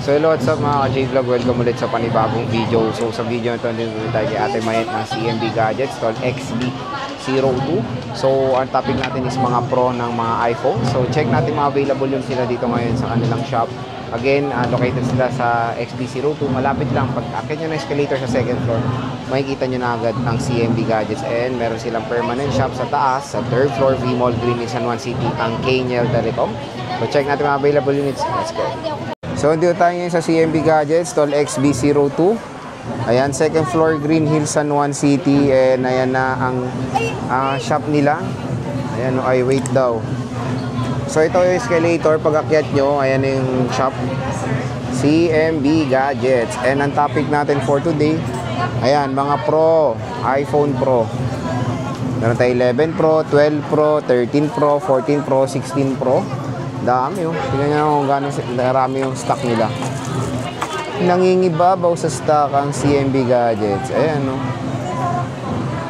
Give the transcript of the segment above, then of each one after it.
So hello, what's up mga ka-J-Vlog? Welcome ulit sa panibagong video. So sa video ito, nandito tayo kay Ate Mayet ng CMB Gadgets called XB02. So ang topic natin is mga pro ng mga iPhone. So check natin mga available yung sila dito ngayon sa kanilang shop. Again, located sila sa XB02. Malapit lang, pag akit nyo na escalator sa second floor, makikita nyo na agad ang CMB Gadgets. And meron silang permanent shop sa taas, sa third floor, V-Mall, Green San Juan City, ang KNL Telecom. So check natin mga available units. Let's go. So dito tayo ngayon sa CMB Gadgets, tol XB02. Ayan, second floor, Green Hills, San Juan City. And ayan na ang shop nila. Ayan, ay wait daw. So ito yung escalator, pag akyat nyo, ayan yung shop. CMB Gadgets. And ang topic natin for today, ayan, mga pro, iPhone Pro. Meron tayo 11 Pro, 12 Pro, 13 Pro, 14 Pro, 16 Pro. Dami oh. Tingnan nyo kung gano'ng marami yung stock nila. Nangingibabaw sa stock ang CMB Gadgets. Ayan oh.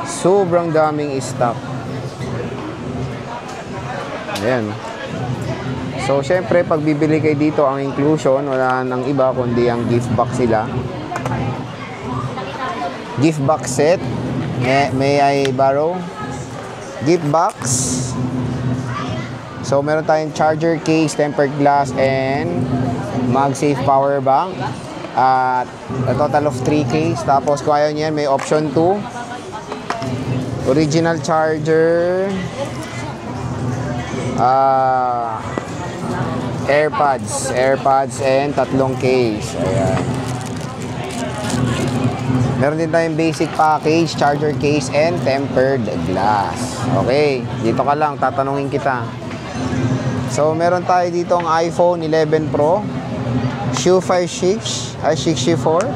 Sobrang daming stock. Ayan. So, syempre, pag bibili kayo dito, ang inclusion, wala nang iba, kundi ang gift box sila. Gift box set. May I borrow? Gift box. So, meron tayong charger case, tempered glass, and MagSafe power bank. At a total of 3 case. Tapos, kung ayaw niyan, may option 2. Original charger. AirPods, and 3 case. Ayan. Meron din tayong basic package, charger case, and tempered glass. Okay, dito ka lang, tatanungin kita. So, meron tayo dito ang iPhone 11 Pro, Shoe 56, ay 64.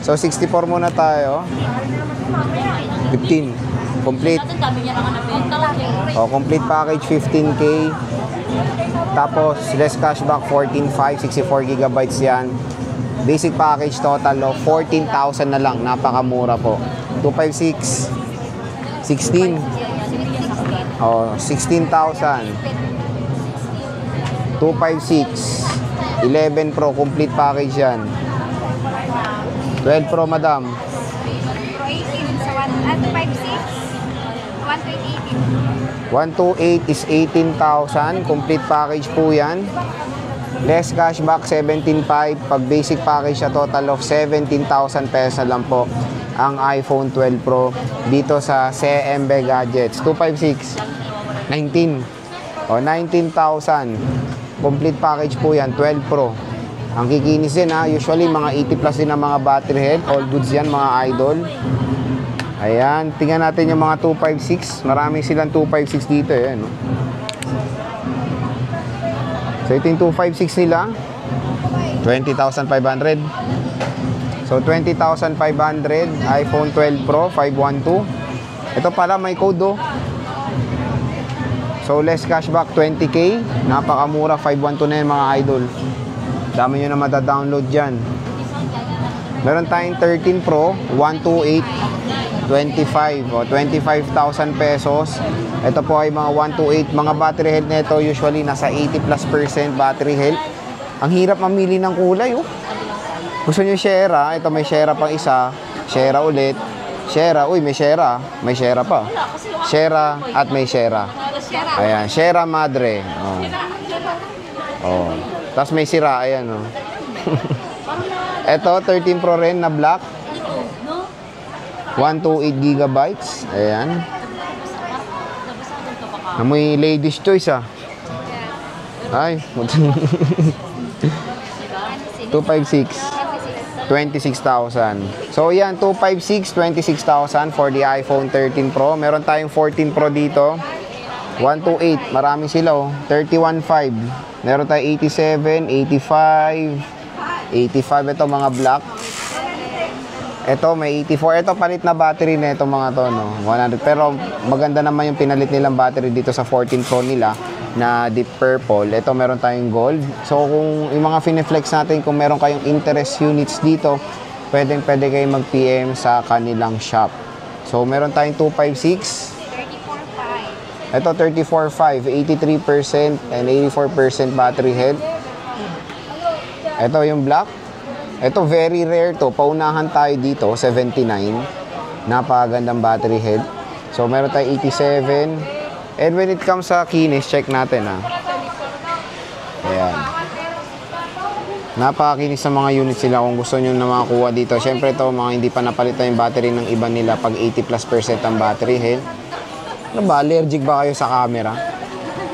So, 64 muna tayo. 15. Complete. Oh, complete package, 15K. Tapos, less cashback, 14.5, 64 gigabytes yan. Basic package total of 14,000 na lang. Napakamura po. 256, 16. Oh, 16,000. 256, 11 Pro, complete package yan. 12 Pro, madam. 128 is 18,000. Complete package po yan. Less cashback, 17.5. Pag basic package siya, total of 17,000 pesos lang po ang iPhone 12 Pro dito sa CMB Gadgets. 256, 19. O, 19,000. Complete package po yan, 12 Pro. Ang kikinis din ha, usually mga 80 plus din ang mga battery health. All goods yan mga idol. Ayan, tingnan natin yung mga 256. Marami silang 256 dito eh. No? So ito yung 256 nila. 20,500. So 20,500. iPhone 12 Pro 512. Ito pala may code oh. So less cashback, 20K. Napakamura, 512 na yun mga idol. Dami nyo na madadownload dyan. Meron tayong 13 Pro 128 25 o 25,000 pesos. Ito po ay mga 128. Mga battery health nito usually nasa 80+% battery health. Ang hirap mamili ng kulay oh. Gusto nyo Shera? Ito may Shera pang isa. Shera ulit. Shera, uy may Shera. May Shera pa. Shera at may Shera. Ayan, Shera Madre. Oh. Oh. Tapos may sira, ayan oh. Ito 13 Pro rin na black. 128 gigabytes. Ayan. Amoy ladies choice ah. Ay. 256. 26,000. So yan, 256, 26,000 for the iPhone 13 Pro. Meron tayong 14 Pro dito. 128, marami sila oh. 31.5. Meron tayong 87, 85, 85 ito mga black. Ito may 84. Ito palit na battery na itong mga to no. 100. Pero maganda naman yung pinalit nilang battery dito sa 14 Pro nila na deep purple. Ito meron tayong gold. So kung yung mga fine-flex natin, kung meron kayong interest units dito, pwede kayo mag-PM sa kanilang shop. So meron tayong 256. Ito 34.5, 83% and 84% battery health. Ito yung black. Ito very rare to. Paunahan tayo dito, 79. Napakagandang battery head. So meron tayo 87. And when it comes sa kinis, check natin ha. Ayan. Napakakinis sa mga units sila kung gusto nyo na makakuha dito. Siyempre ito, mga hindi pa napalitan yung battery ng iba nila pag 80+% ang battery head. Ano ba? Allergic ba kayo sa camera?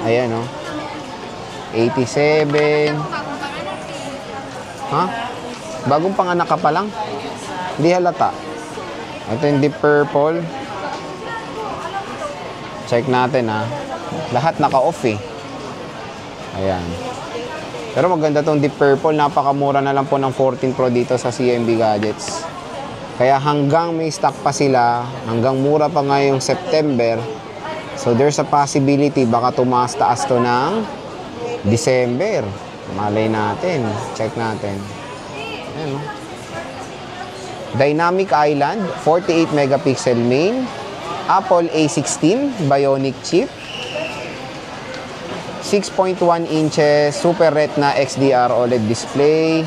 Ayan o. 87. Ha? Bagong panganak ka pa lang? Hindi halata. Ito yung deep purple. Check natin ha. Lahat naka-off eh. Ayan. Pero maganda tong deep purple. Napakamura na lang po ng 14 Pro dito sa CMB Gadgets. Kaya hanggang may stock pa sila, hanggang mura pa ngayong September. So there's a possibility baka tumaas-taas to ng December. Malay natin. Check natin. Ayan, no? Dynamic Island, 48 megapixel main. Apple A16 Bionic chip. 6.1 inches Super Retina XDR OLED display.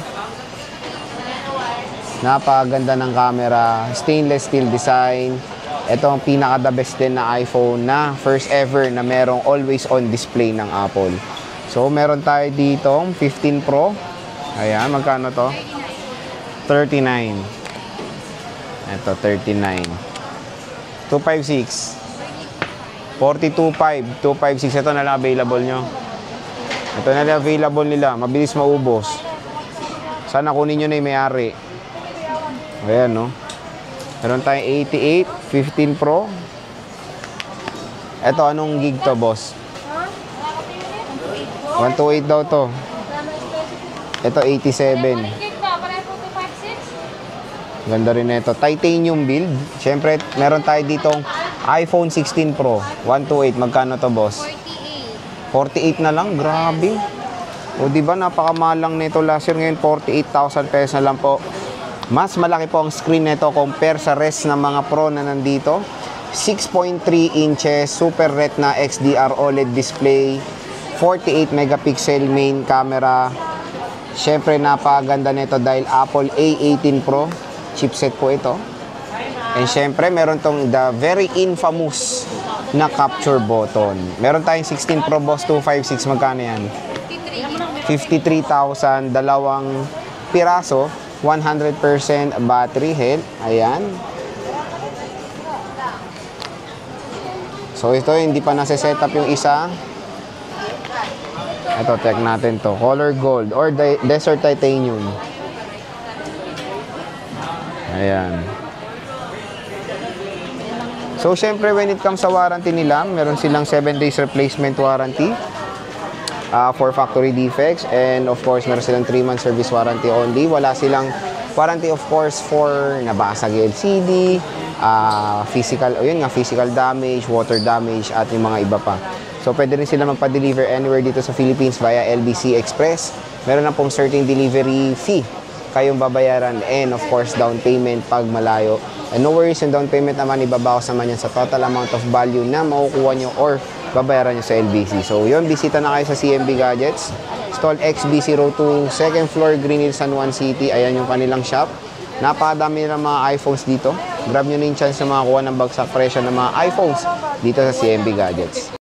Napakaganda ng camera. Stainless steel design. Ito ang pinaka-the best din na iPhone na first ever na merong always on display ng Apple. So, meron tayo dito 15 Pro. Ayan, magkano to? 39. Ito, 39. 256. 42.5, 256. Ito na lang available nyo. Ito na lang available nila. Mabilis maubos. Sana kunin nyo na yung may-ari. Ayan, no? Meron tayong 88, 15 Pro. Ito, anong gig to, boss? 128 daw to. Ito, 87. Ganda rin ito. Titanium build. Siyempre, meron tayo ditong iPhone 16 Pro. 128. Magkano to, boss? 48 na lang. Grabe. O, diba, napakamahal lang nito last year. Ngayon, 48,000 pesos na lang po. Mas malaki po ang screen nito compare sa rest ng mga Pro na nandito. 6.3 inches Super Retina XDR OLED display. 48 megapixel main camera. Siyempre, napakaganda nito dahil Apple A18 Pro chipset po ito. And syempre, meron tong the very infamous na capture button. Meron tayong 16 Pro Boss 256. Magkano yan? 53,000. Dalawang piraso. 100% battery health. Ayan. So, ito, hindi pa nasa-set up yung isa. Ito, check natin to. Color gold or desert titanium. Ayan. So, syempre, when it comes sa warranty nila, meron silang 7 days replacement warranty for factory defects. And, of course, meron silang 3-month service warranty only. Wala silang warranty, of course, for nabasag LCD, physical damage, water damage, at yung mga iba pa. So, pwede rin sila magpa-deliver anywhere dito sa Philippines via LBC Express. Meron na pong certain delivery fee kayong babayaran and of course down payment pag malayo. And no worries, yung down payment naman ibabawas naman yan sa total amount of value na makukuha nyo or babayaran nyo sa LBC. So yun, bisita na kayo sa CMB Gadgets. Stall XB02, second floor, Green Hills, San Juan City. Ayan yung kanilang shop. Napakadami ng mga iPhones dito. Grab nyo na yung chance na makakuha ng bagsak presyo ng mga iPhones dito sa CMB Gadgets.